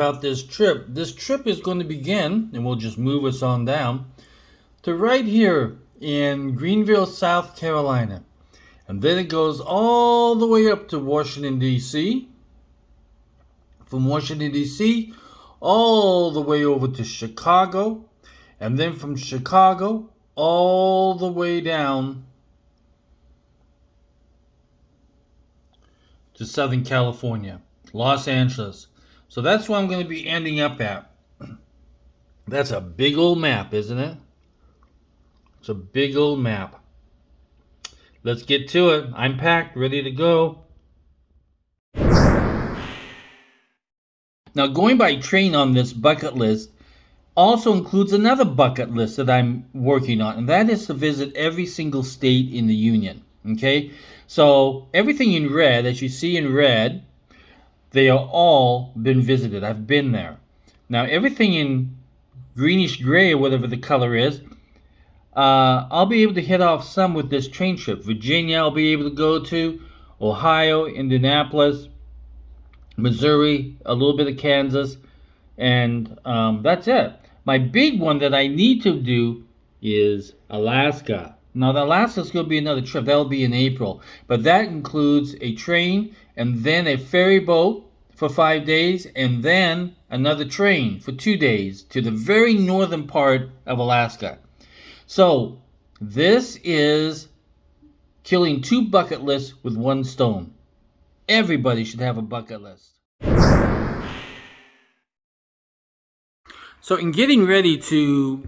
about this trip. This trip is going to begin, and we'll just move us on down, to right here in Greenville, South Carolina. And then it goes all the way up to Washington, D.C. From Washington, D.C., all the way over to Chicago. And then from Chicago, all the way down to Southern California, Los Angeles. So that's where I'm going to be ending up at. That's a big old map, isn't it? It's a big old map. Let's get to it. I'm packed, ready to go. Now, going by train on this bucket list also includes another bucket list that I'm working on, and that is to visit every single state in the Union. Okay? So, everything in red, as you see in red, they are all been visited. I've been there. Now, everything in greenish gray, or whatever the color is, I'll be able to hit off some with this train trip. Virginia, I'll be able to go to. Ohio, Indianapolis, Missouri, a little bit of Kansas, and that's it. My big one that I need to do is Alaska. Now, Alaska's going to be another trip. That'll be in April. But that includes a train and then a ferry boat for 5 days and then another train for 2 days to the very northern part of Alaska. So, this is killing 2 bucket lists with 1 stone. Everybody should have a bucket list. So, in getting ready to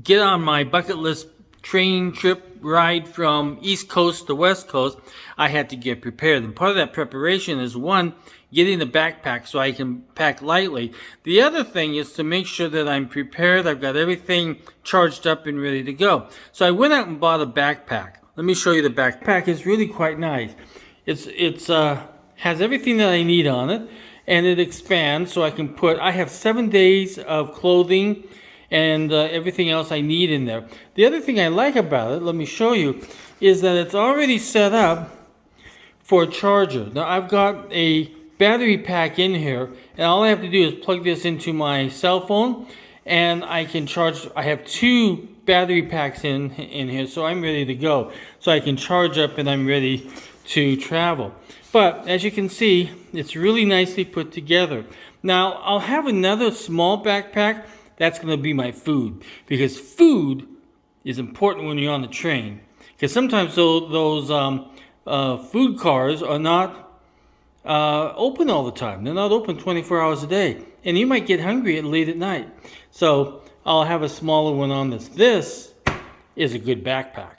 get on my bucket list train trip ride from East Coast to West Coast, I had to get prepared. And part of that preparation is, one, getting the backpack so I can pack lightly. The other thing is to make sure that I'm prepared. I've got everything charged up and ready to go. So I went out and bought a backpack. Let me show you the backpack. It's really quite nice. It's has everything that I need on it, and it expands so I have 7 days of clothing and everything else I need in there. The other thing I like about it, let me show you, is that it's already set up for a charger. Now, I've got a battery pack in here, and all I have to do is plug this into my cell phone, and I can charge. I have 2 battery packs in here, so I'm ready to go. So I can charge up and I'm ready to travel. But as you can see, it's really nicely put together. Now, I'll have another small backpack. That's going to be my food, because food is important when you're on the train. Because sometimes those food cars are not open all the time. They're not open 24 hours a day. And you might get hungry late at night. So I'll have a smaller one on this. This is a good backpack.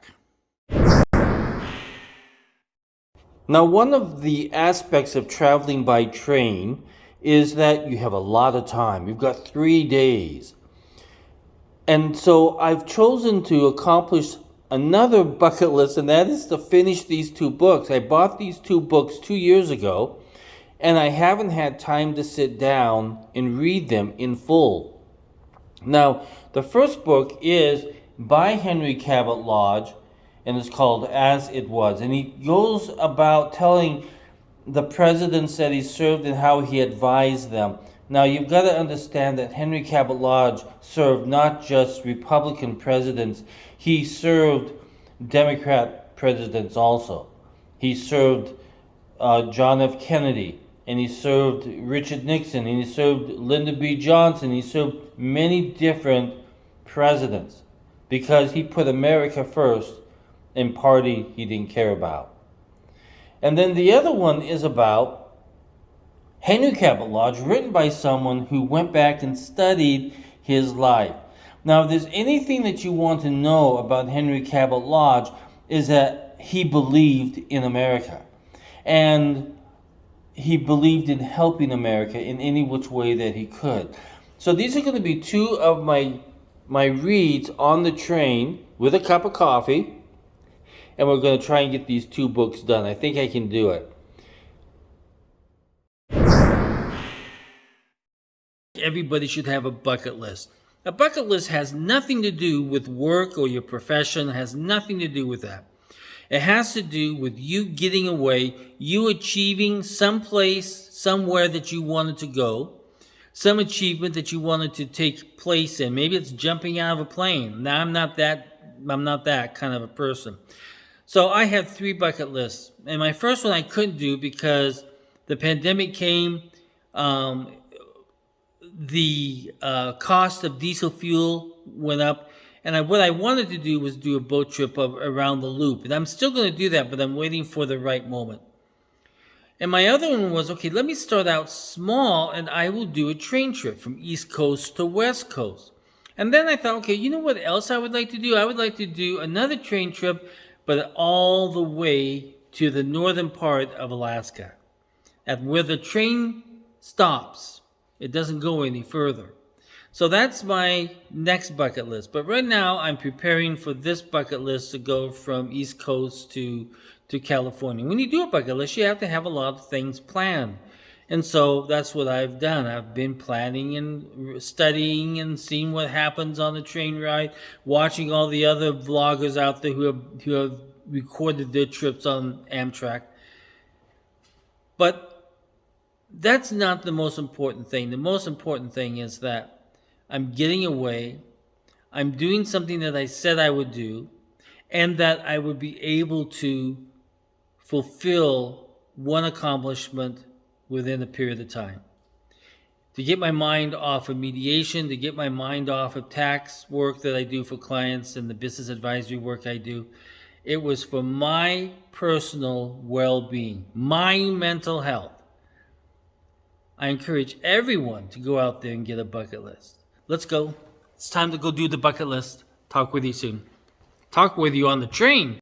Now, one of the aspects of traveling by train is that you have a lot of time. You've got 3 days. And so I've chosen to accomplish another bucket list, and that is to finish these 2 books. I bought these 2 books 2 years ago, and I haven't had time to sit down and read them in full. Now, the first book is by Henry Cabot Lodge, and it's called As It Was. And he goes about telling the presidents that he served and how he advised them. Now, you've got to understand that Henry Cabot Lodge served not just Republican presidents, he served Democrat presidents also. He served John F. Kennedy, and he served Richard Nixon, and he served Lyndon B. Johnson. He served many different presidents because he put America first and party he didn't care about. And then the other one is about Henry Cabot Lodge, written by someone who went back and studied his life. Now, if there's anything that you want to know about Henry Cabot Lodge, is that he believed in America. And he believed in helping America in any which way that he could. So these are going to be 2 of my reads on the train with a cup of coffee. And we're going to try and get these 2 books done. I think I can do it. Everybody should have a bucket list. A bucket list has nothing to do with work or your profession. It has nothing to do with that. It has to do with you getting away, you achieving someplace, somewhere that you wanted to go, some achievement that you wanted to take place in. Maybe it's jumping out of a plane. Now I'm not that kind of a person. So I have 3 bucket lists. And my first one I couldn't do because the pandemic came. The cost of diesel fuel went up. And what I wanted to do was do a boat trip around the loop. And I'm still going to do that, but I'm waiting for the right moment. And my other one was, okay, let me start out small and I will do a train trip from East Coast to West Coast. And then I thought, okay, you know what else I would like to do? I would like to do another train trip, but all the way to the northern part of Alaska. At where the train stops. It doesn't go any further. So that's my next bucket list. But right now I'm preparing for this bucket list to go from East Coast to California. When you do a bucket list, you have to have a lot of things planned. And so that's what I've done. I've been planning and studying and seeing what happens on the train ride, watching all the other vloggers out there who have recorded their trips on Amtrak. But that's not the most important thing. The most important thing is that I'm getting away, I'm doing something that I said I would do, and that I would be able to fulfill one accomplishment within a period of time. To get my mind off of mediation, to get my mind off of tax work that I do for clients and the business advisory work I do, it was for my personal well-being, my mental health. I encourage everyone to go out there and get a bucket list. Let's go. It's time to go do the bucket list. Talk with you soon. Talk with you on the train.